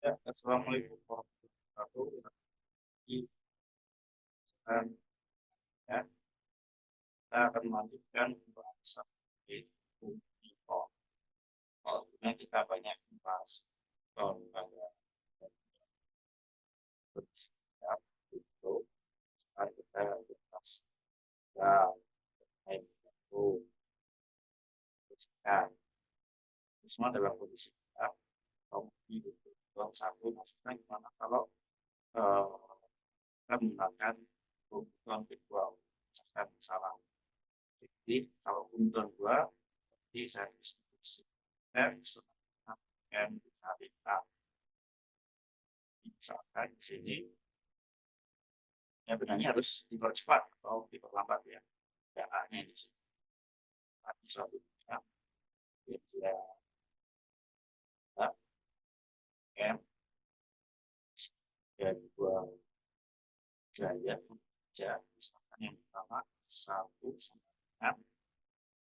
Ya, Assalamualaikum warahmatullahi wabarakatuh. Dan ya, kita akan melanjutkan pembahasan yaitu impor. Kalau kita banyak membahas lembaga bersiap itu, sekarang kita bahas dan itu bersiap. Semua dalam kondisi siap. Kalau di dalam satu, maksudnya gimana kalau kita menggunakan kebutuhan virtual, misalkan jadi kalau kebutuhan dua, jadi saya distribusi F sama M dikali A. Misalkan di sini, ya benarnya harus dipercepat atau diperlambat ya. Ya A-nya di sini. Tadi satunya, ya M, dan dua gaya kerja. Misalkan yang pertama, 1 sama dengan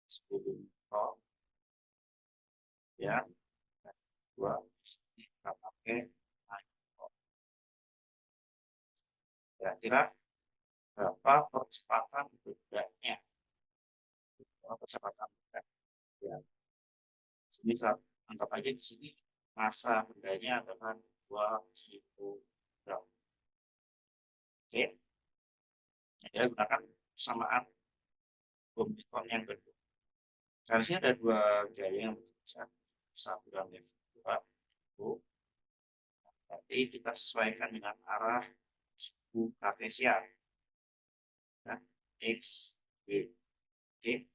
10 mikro, ya, dan 2 kita pakai mikro. Kira-kira berapa percepatan bedanya? Percepatan beda. Ya, sini anggap aja di sini massa bendanya adalah 2 kilogram. Oke, kita gunakan persamaan bom yang kedua. Harusnya ada dua gaya yang berbeda, satu dan dua. Jadi kita sesuaikan dengan arah suku kartesian. Nah, x, y. Oke.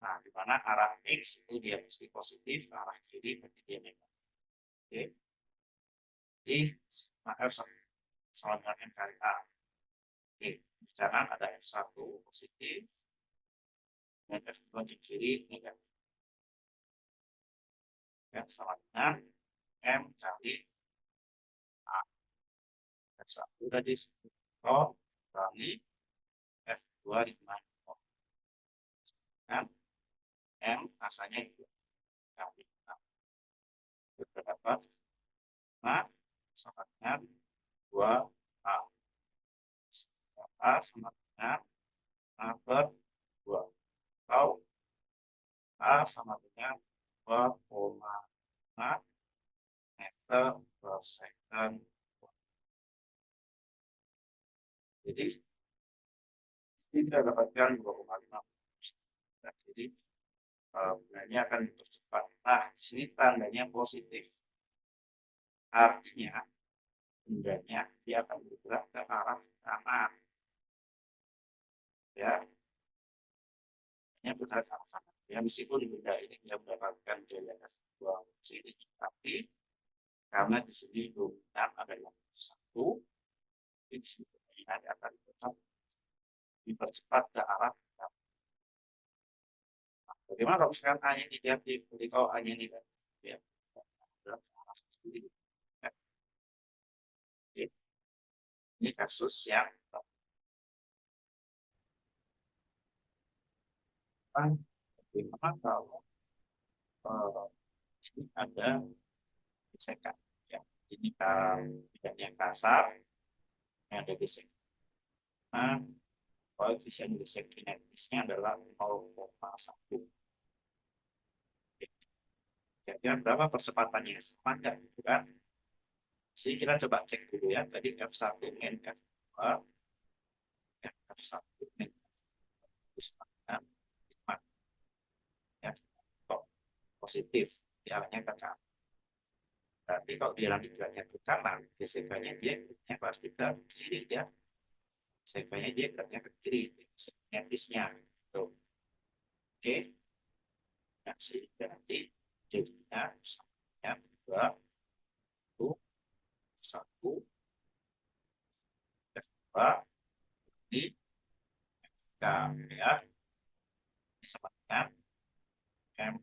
Nah, di mana arah x itu dia pasti positif, arah kiri berarti dia negatif. Oke. Jadi, F sama dengan M kali A. Oke, di kanan ada F1 positif, dan F2 di kiri negatif. Ya, sama dengan M kali A. F1 tadi 10 kali F2 dengan M asalnya itu kali A. Berdapat sama dengan 2A. A sama dengan A per 2. Atau A sama dengan 2,5 meter per second. Jadi kita dapatkan 2,5. Jadi benarnya akan dipercepat. Nah, di sini tandanya positif. Artinya bendanya dia akan bergerak ke arah kanan. Ya, ini bergerak ke arah kanan. Ya, meskipun benda ini dia mendapatkan gaya F2 sini, tapi karena di sini dominan adalah satu, di sini akan tetap dipercepat ke arah kanan. Bagaimana kalau misalkan A-nya negatif? Jadi kalau A-nya negatif, ya, ini kasus yang bagaimana kalau ini ada gesekan, ya. Ini yang kasar, yang ada gesekan. Nah, koefisien gesek kinetisnya adalah 0,1. Kira-kira berapa percepatannya? Sama enggak gitu kan? Jadi kita coba cek dulu ya. Tadi F1 min F2, F1 min F2 ya, positif, diarahnya ke kanan. Tapi kalau dia lagi geraknya ke kanan, gesekannya dia geraknya pasti ke kiri ya. Gesekannya dia geraknya ke kiri, kinetisnya. Tuh. Oke. Nah, sehingga nanti jadinya samanya 2 1 F2 di F ya, sama dengan M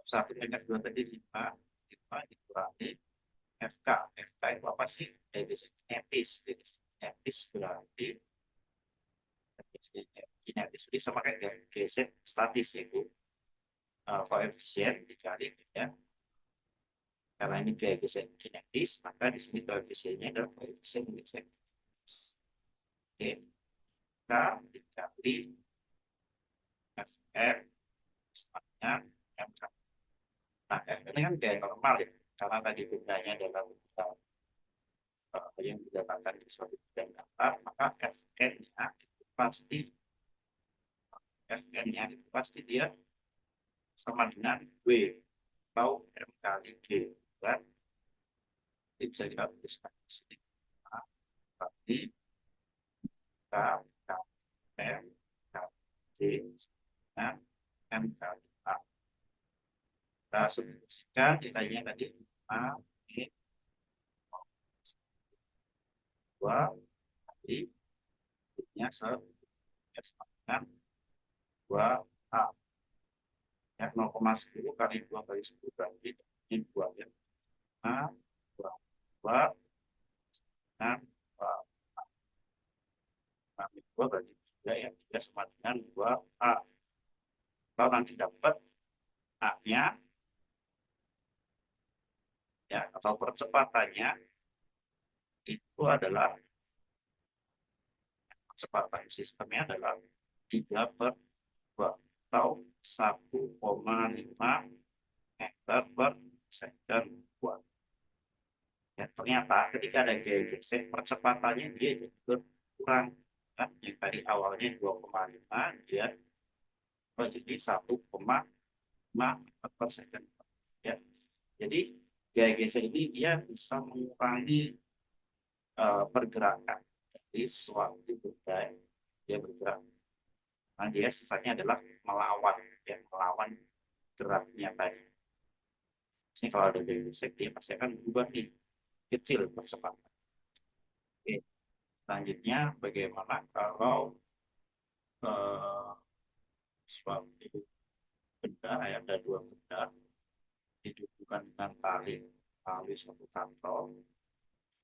F1 dan F2 tadi 5 dikurangi FK. FK itu apa sih? Kinetis. Kinetis berarti kinetis jadi sama kayak geser statis itu koefisien dikali ya. Karena ini koefisien kinetis, maka di sini koefisiennya adalah koefisien kinetis. Oke, K dikali Fr sama dengan MK. Nah, F ini kan gaya normal ya, karena tadi bendanya adalah yang didapatkan di suatu benda datar, maka Fn-nya itu pasti dia sama dengan W atau M kali G, kan? Jadi bisa kita tuliskan di sini. Nah, berarti K M K G dengan M kali A. Kita substitusikan nilainya tadi A ini 2 kali nya sama dengan 2A. Ya, 0,10 kali 2 kali 10 berarti ini 2 ya. Nah, 2 dengan 2 berarti 3 ya. 3 sama dengan 2A. Kalau nanti dapat A-nya, ya, atau percepatannya, itu adalah percepatan sistemnya adalah 3/2 atau 1,5 meter per second kuadrat. Ya, ternyata ketika ada gaya geser, percepatannya dia berkurang. Kan? Yang tadi awalnya 2,5, dia jadi 1,5 meter per second. Ya. Jadi gaya geser ini dia bisa mengurangi pergerakan. Jadi suatu benda dia bergerak. Nah, dia sifatnya adalah melawan, ya, melawan geraknya tadi. Ini kalau ada gaya geser, dia pasti akan berubah nih, kecil percepatan. Oke. Selanjutnya, bagaimana kalau suatu benda, ada dua benda dihubungkan dengan tali suatu kantong.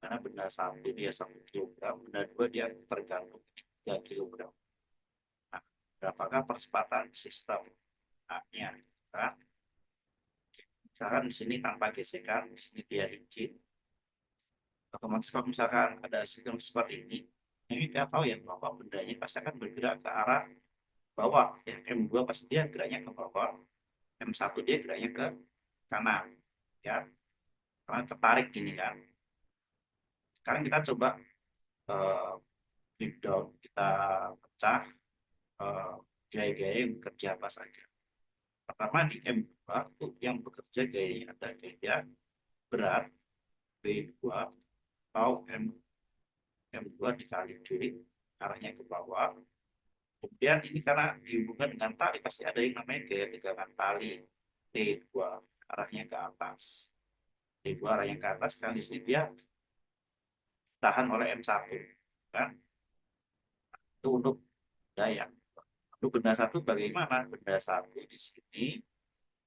Karena benda satu dia 1 kilogram, benda dua dia tergantung 3 kilogram. Nah, berapakah percepatan sistem A-nya? Nah, misalkan di sini tanpa gesekan, di sini dia licin. Otomatis kalau misalkan ada sistem seperti ini kita tahu ya bahwa bendanya pasti akan bergerak ke arah bawah. Ya, M2 pasti dia geraknya ke bawah, M1 dia geraknya ke kanan. Ya, karena tertarik gini kan. Sekarang kita coba breakdown, kita pecah gaya-gaya yang bekerja apa saja. Pertama di M2 itu yang bekerja gayanya ada gaya berat B2 atau M2 dikali G arahnya ke bawah. Kemudian ini karena dihubungkan dengan tali pasti ada yang namanya gaya tegangan tali T2 arahnya ke atas. T2 arahnya ke atas, kan di sini dia tahan oleh M1 kan. Itu untuk daya. Untuk benda satu bagaimana? Benda satu di sini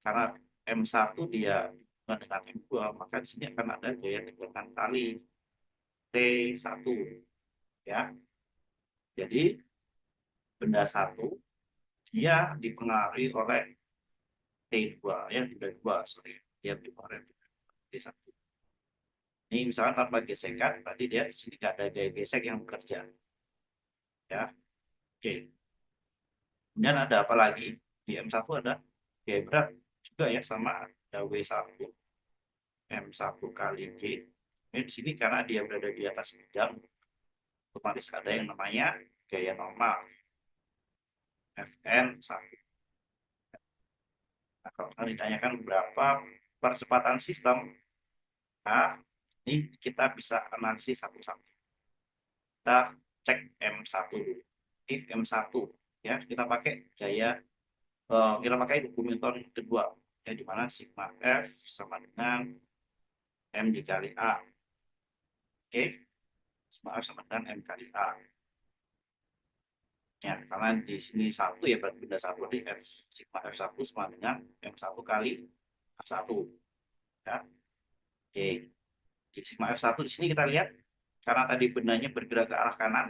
karena M1 dia dengan M2, maka di sini akan ada gaya tegangan tali T1 ya. Jadi benda satu dia dipengaruhi oleh T2 ya, benda 2 sorry, dia dipengaruhi T1. Ini misalkan tanpa gesekan, berarti dia di sini tidak ada gaya gesek yang bekerja ya. Oke. Kemudian ada apa lagi? Di M1 ada gaya berat juga ya, sama ada W1 M1 kali G. Ini di sini karena dia berada di atas bidang, otomatis ada yang namanya gaya normal Fn1. Nah, kalau ditanyakan berapa percepatan sistem, nah, ini kita bisa analisis satu-satu. Kita cek M1 dulu. Di M1 ya, kita pakai gaya kita pakai dokumentor kedua ya, di mana sigma F sama dengan M dikali A. Oke, sigma F sama dengan M kali A. Ya, karena di sini satu ya, berarti benda satu di F sigma F1 sama dengan M1 kali A1 ya. Oke, di sigma F1 di sini kita lihat karena tadi bendanya bergerak ke arah kanan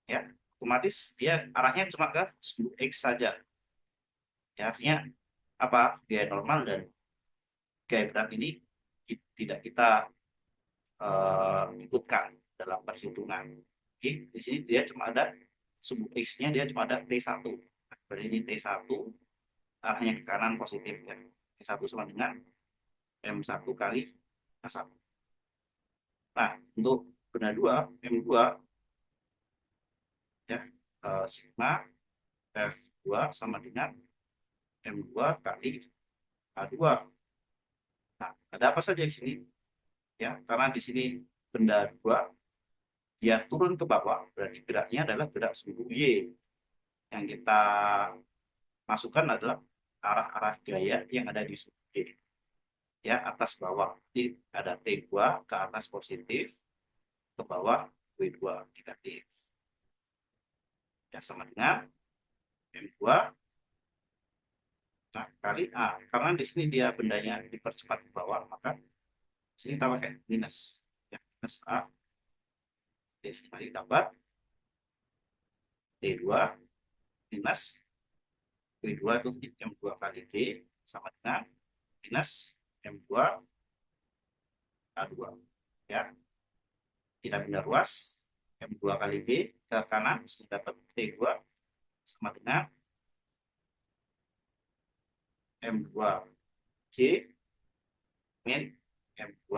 ya, otomatis dia arahnya cuma ke sudut X saja ya, artinya apa gaya normal dan gaya berat ini tidak kita ikutkan dalam perhitungan. Oke, di sini dia cuma ada sumbu X-nya dia cuma ada T1. Berarti ini T1 arahnya ke kanan positif ya. T1 sama dengan M1 kali A1. Nah, untuk benda 2, M2 ya, sigma F2 sama dengan M2 kali A2. Nah, ada apa saja di sini? Ya, karena di sini benda 2 dia turun ke bawah, berarti geraknya adalah gerak sumbu Y. Yang kita masukkan adalah arah-arah gaya yang ada di sumbu Y. Ya, atas bawah. Jadi ada T2 ke atas positif, ke bawah W2 negatif. Ya, sama dengan M2 nah, kali A. Karena di sini dia bendanya dipercepat ke bawah, maka sini kita pakai minus. Ya, minus A. Di sini dapat T2 minus W2 itu M2 kali D sama dengan minus M2 A2. Ya, kita pindah ruas M2 kali B ke kanan sudah dapat T2 sama dengan M2 G min M2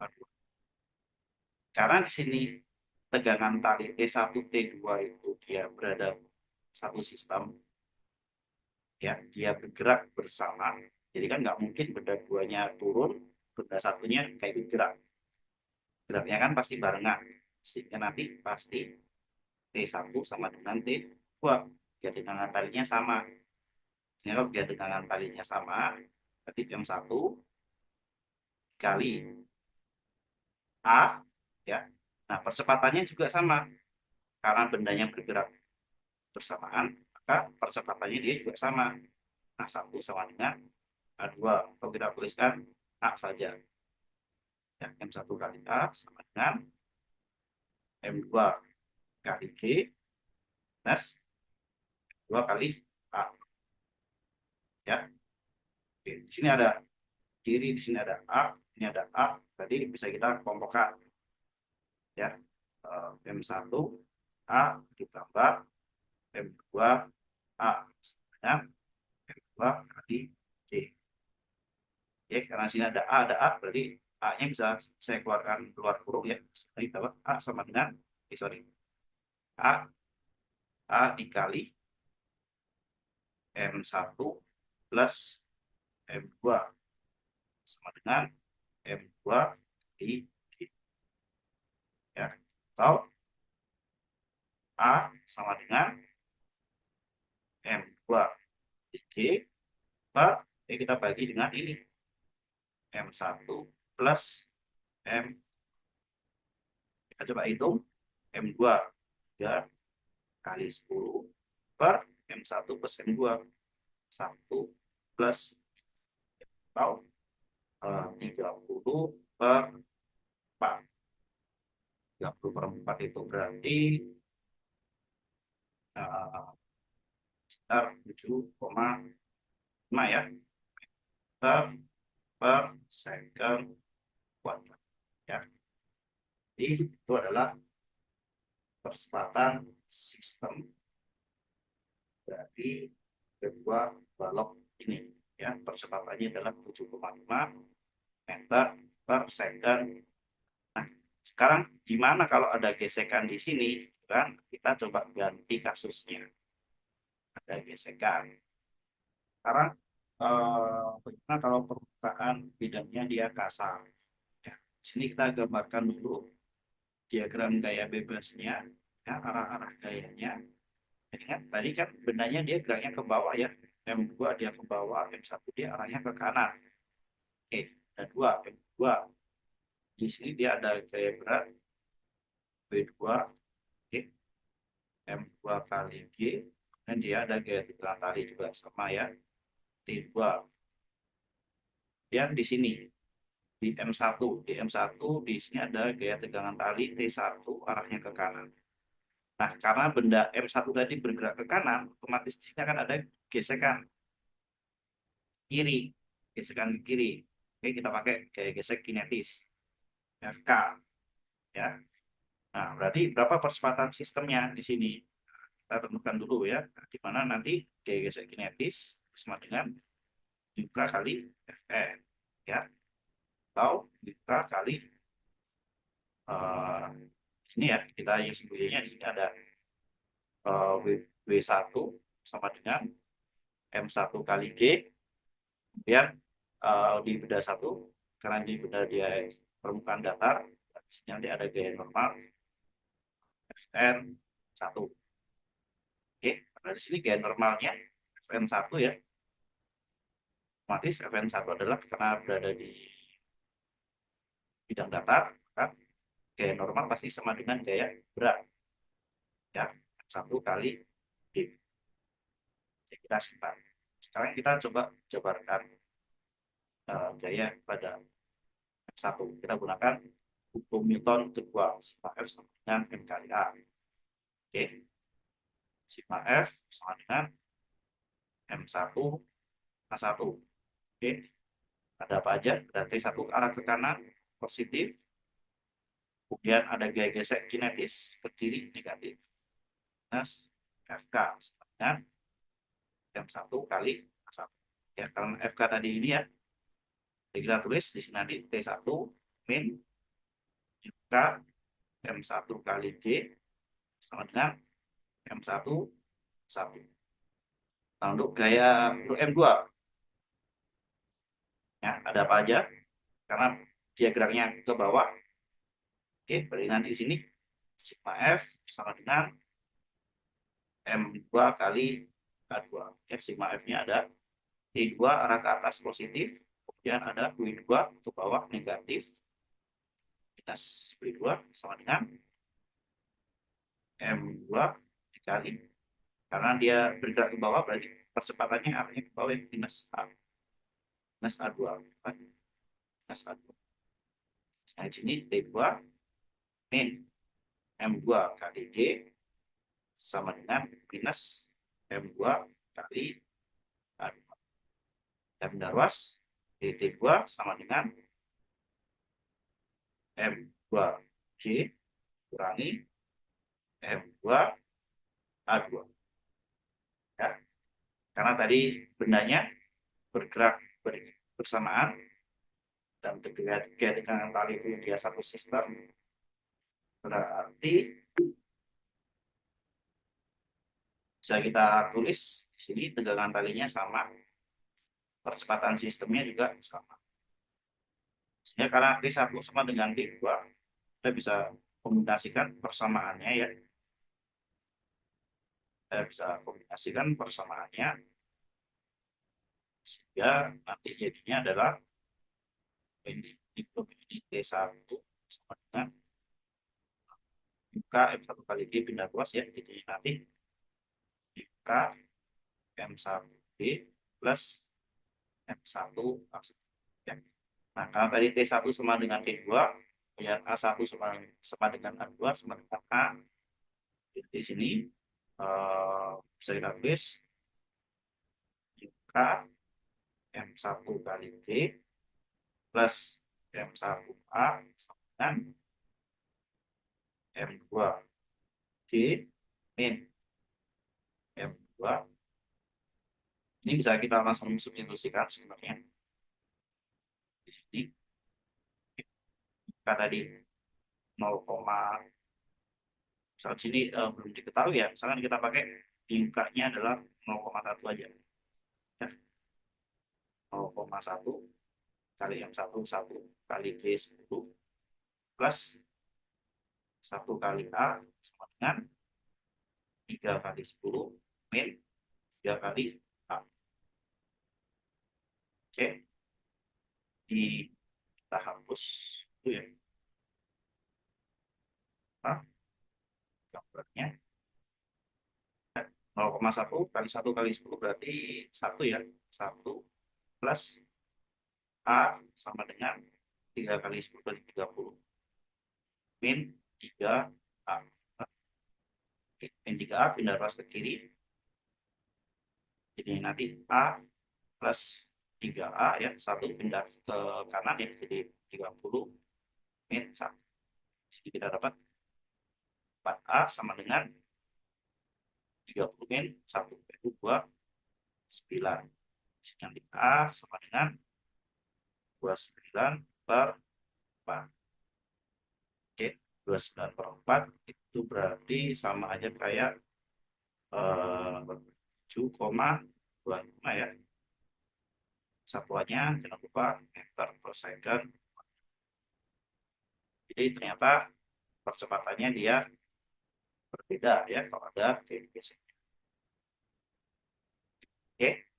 A2. Karena di sini tegangan tali T1 T2 itu dia berada satu sistem ya, dia bergerak bersama. Jadi kan nggak mungkin benda duanya turun, benda satunya kayak bergerak. Geraknya kan pasti barengan. Sehingga nanti pasti T1 sama dengan T2. Jadi tegangan talinya sama. Ini kalau dia tegangan talinya sama, berarti M1 kali A ya. Nah, percepatannya juga sama. Karena bendanya bergerak bersamaan, maka percepatannya dia juga sama. Nah, 1 sama dengan A2. Kalau kita tuliskan A saja. Ya, M1 kali A sama dengan M2 kali G plus 2 kali A. Ya. Oke, di sini ada kiri, di sini ada A, ini ada A. Tadi bisa kita kelompokkan. Ya. M1 A ditambah M2 A dengan M2 kali G. Ya, karena sini ada A, berarti A-nya bisa saya keluarkan keluar kurung ya. Jadi dapat A sama dengan, A dikali M1 plus M2 sama dengan M2 di G. Ya, atau A sama dengan M2 di G per kita bagi dengan ini M1 plus M, kita coba hitung M2 3 kali 10 per M1 plus M2 1 plus atau 30 per 4. 30 per 4 itu berarti sekitar 7,5 ya per second kuadrat ya. Jadi itu adalah percepatan sistem dari kedua balok ini ya. Percepatannya adalah 7,5 meter per second. Nah, sekarang gimana kalau ada gesekan di sini kan? Kita coba ganti kasusnya. Ada gesekan. Sekarang bagaimana kalau permukaan bidangnya dia kasar? Ya, di sini kita gambarkan dulu diagram gaya bebasnya, ya, arah-arah gayanya. Jadi kan tadi kan bendanya dia geraknya ke bawah ya, M2 dia ke bawah, M1 dia arahnya ke kanan. Oke, ada 2, M2. Di sini dia ada gaya berat B2, oke, M2 kali G, dan dia ada gaya tegangan tali juga sama ya, T2. Dan di sini di M1, di sini ada gaya tegangan tali T1 arahnya ke kanan. Nah, karena benda M1 tadi bergerak ke kanan, otomatis di sini akan ada gesekan. kiri, gesekan ke kiri. Oke, kita pakai gaya gesek kinetis, FK, ya. Nah, berarti berapa percepatan sistemnya di sini? Kita tentukan dulu ya, di mana nanti gaya gesek kinetis sama dengan UK kali Fn, ya, atau UK kali ini ya, kita yang sembunyinya di sini ada W1 sama dengan M1 kali G, kemudian di benda 1, karena di benda dia permukaan datar, nanti ada gaya normal Fn 1. Oke, karena di sini gaya normalnya Fn 1 ya, otomatis Fn 1 adalah karena berada di bidang datar, maka gaya normal pasti sama dengan gaya berat, ya, 1 kali D. Jadi kita simpan. Sekarang kita coba jabarkan gaya pada F1. Kita gunakan hukum Newton kedua, sigma F sama dengan M kali A. Oke, sigma F sama dengan M1 A1. Oke, ada apa aja? Berarti satu arah ke kanan positif, kemudian ada gaya gesek kinetis ke kiri negatif, minus FK sama dengan M1 kali A1. Ya, karena FK tadi ini ya, jadi kita tulis di sini nanti T1 min UK M1 kali G sama dengan M1 1. Nah, untuk gaya untuk M2 ya, ada apa aja? Karena dia geraknya ke bawah. Oke, berarti nanti di sini sigma F sama dengan M2 kali K2. Ya, sigma F-nya ada T2 arah ke atas positif, kemudian ada W2 ke bawah negatif, minus W2 sama dengan M2 dikali, karena dia bergerak ke bawah berarti percepatannya arahnya ke bawah, minus A, minus A2, minus A2. Nah, di sini T2 min M2 kali G sama dengan minus M2 kali A2. Dan benda ruas T2 sama dengan M2G kurangi M2A2. Ya, karena tadi bendanya bergerak bersamaan dan tiga dengan tali itu dia satu sistem, berarti bisa kita tulis di sini tegangan talinya sama, percepatan sistemnya juga sama. Sehingga karena T1 sama dengan T2, kita bisa kombinasikan persamaannya ya. Kita bisa kombinasikan persamaannya sehingga nanti jadinya adalah ini T1 sama dengan UK M1 kali D pindah ruas ya. Jadi nanti UK M1D plus M1 ya. Nah, karena tadi T1 sama dengan T2, ya A1 sama dengan A2 sama dengan A. Di sini bisa kita tulis UK M1 kali D plus M1A sama dengan M2G min M2. Ini bisa kita langsung substitusikan sebenarnya. Di sini kita tadi 0, misalnya sini belum diketahui ya, misalkan kita pakai tingkatnya adalah 0,1 aja ya. 0,1 kali M1 1 kali G 10 plus 1 kali A sama dengan 3 kali 10 min 3 kali A. Oke, kita hapus itu ya. Nah, gambarnya 0,1 kali 1 kali 10 berarti 1 ya. 1 plus A sama dengan 3 kali 10 kali 30 min 3A. Min 3A pindah ruas ke kiri. Jadi nanti A plus 3A ya, 1 pindah ke kanan ya, jadi 30 min 1. Jadi kita dapat 4A sama dengan 30 min 1, yaitu 29. Yang A sama dengan 29 per 4. Oke, 29 per 4 itu berarti sama aja kayak 7,25 ya. Satuannya jangan lupa meter per second. Jadi ternyata percepatannya dia berbeda ya kalau ada kVc. Oke.